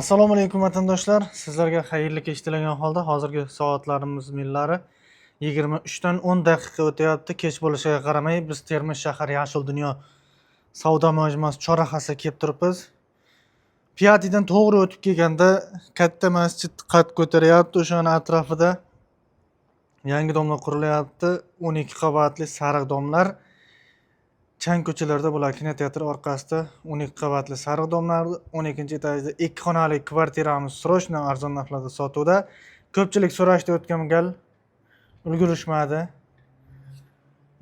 Assalomu alaykum vatandoshlar. Sizlarga xayrli kech tilagan holda hozirgi soatlarimiz millari 23 dan 10 daqiqa o'tyapti. Kech bo'lishiga qaramay biz Termiz shahar Yashil dunyo savdo majmuasi chorrahasiga kelib turibmiz. Piyatidan to'g'ri o'tib kelganda katta masjid qad ko'taryapti. O'shaning atrofida yangi domlar qurilyapti. 12 qavatli sariq domlar. Chang ko'chalarda bular kinoteatr orqasida 12 qavatli sariq domlar, 12-etajda 2 xonali kvartiramiz srochno arzon narxlarda sotuvda. Ko'pchilik so'rashdi o'tgan gal ulgurishmadi.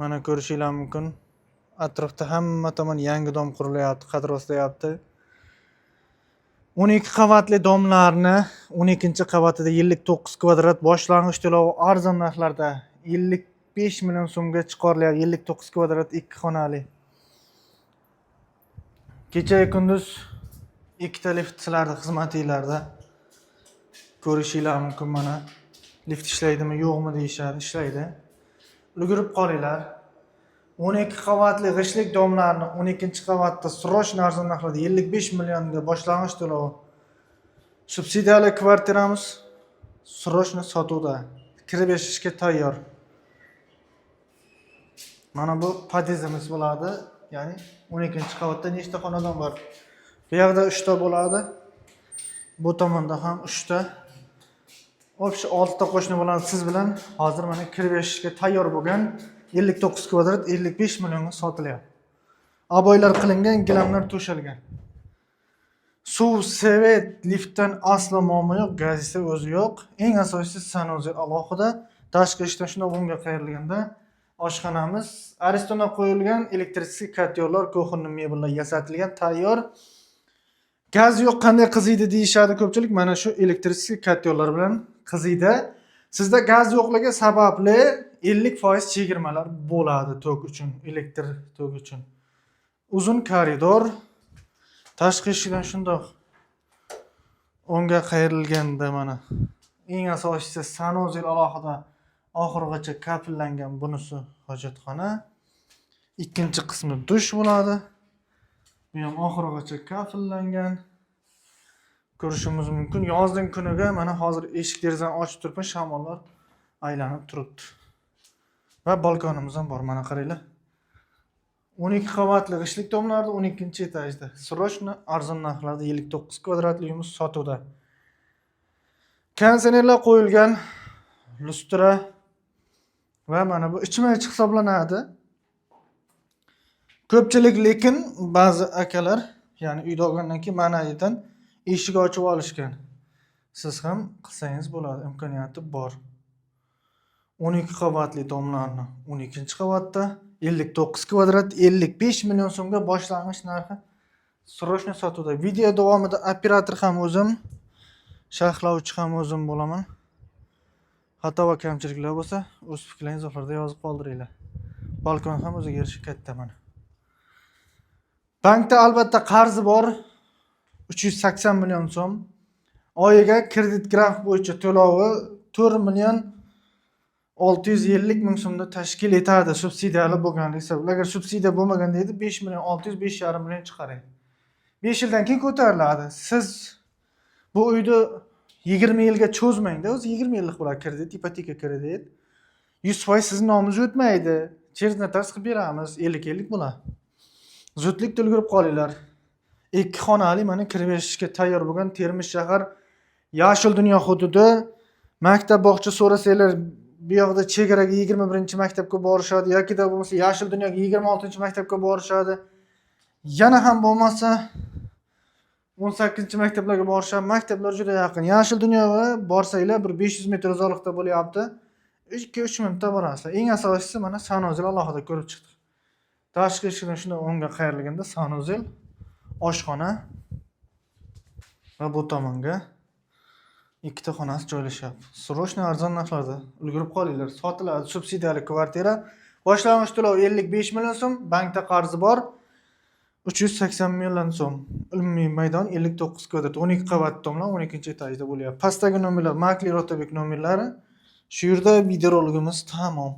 Mana ko'rishingiz mumkin. Atrofda hamma tomon yangi dom qurilyapti, qad rostlayapti. 12 qavatli domlarni 12-qavatida 59 kvadrat boshlang'ich to'lovi arzon narxlarda 55 million so'mga chiqarilyapti. 59 kvadrat 2 xonali. Kecha kunduz ikkita lift sizlarda xizmatinglarda ko'rishingiz mumkin. Mana lift ishlaydimi yo'qmi deyishadi, ishlaydi. Ulgurib qolinglar. 12 qavatli g'ishlik domlarni 12-qavatda srochno arzon narxlarda 55 millionga boshlang'ich to'lovi. Subsidiyali kvartiramiz srochno sotuvda. Kirib yashashga tayyor. Mana bu podizimiz bo'ladi. Ya'ni 12-qavatda nechta xonadon bor? Bu yerda 3 ta bo'ladi. Bu tomonda ham 3 ta. O'sha 6 ta qo'shni bo'ladi siz bilan. Hozir mana kirib yashashga tayyor bo'lgan 59 kvadrat 55 millionga sotilyapti. Aboylar qilingan, gilamlar to'shalgan. Suv, svet, liftdan aslo muammo yo'q, gaz esa o'zi yo'q. Eng asosiysi sanuzel alohida. Tashqi ishdan shunday bunga qayrilganda oshxonamiz, Aristonda qo'yilgan elektrik kotyorlar, ko'hinli mebellar yasatilgan, tayyor. Gaz yo'q, qanday qiziydi deyishadi ko'pchilik. Mana shu elektrik kotyorlar bilan qiziydi. Sizda gaz yo'qligi sababli 50% chegirmalar bo'ladi tok uchun, elektr tok uchun. Uzun koridor, tashqi eshikdan shundoq o'ngga qayrilganda mana eng asosiysi sanuzel alohida oxirigacha kapillangan, bunisi hojatxona. Ikkinchi qismi dush bo'ladi. Bu ham oxirigacha kapillangan. Ko'rishimiz mumkin. Yozning kuniga mana hozir eshik derazani ochib turibman, shamollar aylanib turibdi. Va balkonimiz ham bor, mana qaranglar. 12 qavatli g'ishlik domlarda 12-etajda srochno arzon narxlarda 59 kvadratli uyimiz sotuvda. Konditsionerlar qo'yilgan, lustra va mana bu ichma ich hisoblanadi. Ko'pchilik lekin ba'zi akalar, ya'ni uyda olgandan keyin manayidan eshik ochib olishgan. Siz ham qilsangiz bo'ladi, imkoniyati bor. 12 qavatli domlarni 12-qavatda 59 kvadrat 55 million so'mga boshlang'ich narxi srochno sotuvda. Video davomida operator ham o'zim, sharhlovchi ham o'zim bo'laman. Xato va kamchiliklar bo'lsa, o'z fikrlaringizni izohlarda yozib qoldiringlar. Balkon ham o'ziga yarasha katta mana. Bankda albatta qarzi bor. 380 million so'm. Oyiga kredit graf bo'yicha to'lovi 4 million 650 ming so'mda tashkil etadi, subsidiyali bo'lganligi sabab. Agar subsidiya bo'lmaganda edi 5 million 600 5,5 million chiqaradi. 5 yildan keyin ko'tariladi. Siz bu uyni 20 yilga cho'zmangda, o'zi 20 yillik bo'ladi kredit, ipoteka kredit. 100% sizning nomingiz o'tmaydi. Через notaris qilib beramiz, 50 yillik bo'ladi. Zudlik ulgurib qolinglar. 2 xonali mana kirib yashashga tayyor bo'lgan Termiz shahar Yashil dunyo hududi. Maktab bog'cha so'rasanglar, bu yoqda chegaraga 21-maktabga borishadi yoki da bo'lmasa Yashil dunyoga 26-maktabga borishadi. Yana ham bo'lmasa 18-maktablarga borishadi. Maktablar juda yaqin. Yashil dunyoga borsanglar bir 500 metr uzoqlikda bo'lyapti. 2-3 minutda borasizlar. Eng asosiysi mana sanuzel alohida ko'rib chiqdik. Tashqi eshikdan shunday o'ngga qayrilganda sanuzel, oshxona va bu tomonga ikkita xonasi joylashyapti. Srochno arzon narxlarda ulgurib qolinglar. Sotiladi subsidiyali kvartira. Boshlang'ich to'lov 55 million so'm, bankda qarzi bor 380 million so'm. Umumiy maydon 59 kvadrat, 12 qavat domlar 12-etajda bo'lyapti. Pastdagi nomerlar Makler Otabek nomerlari. Shu yerda videoroligimiz tamom.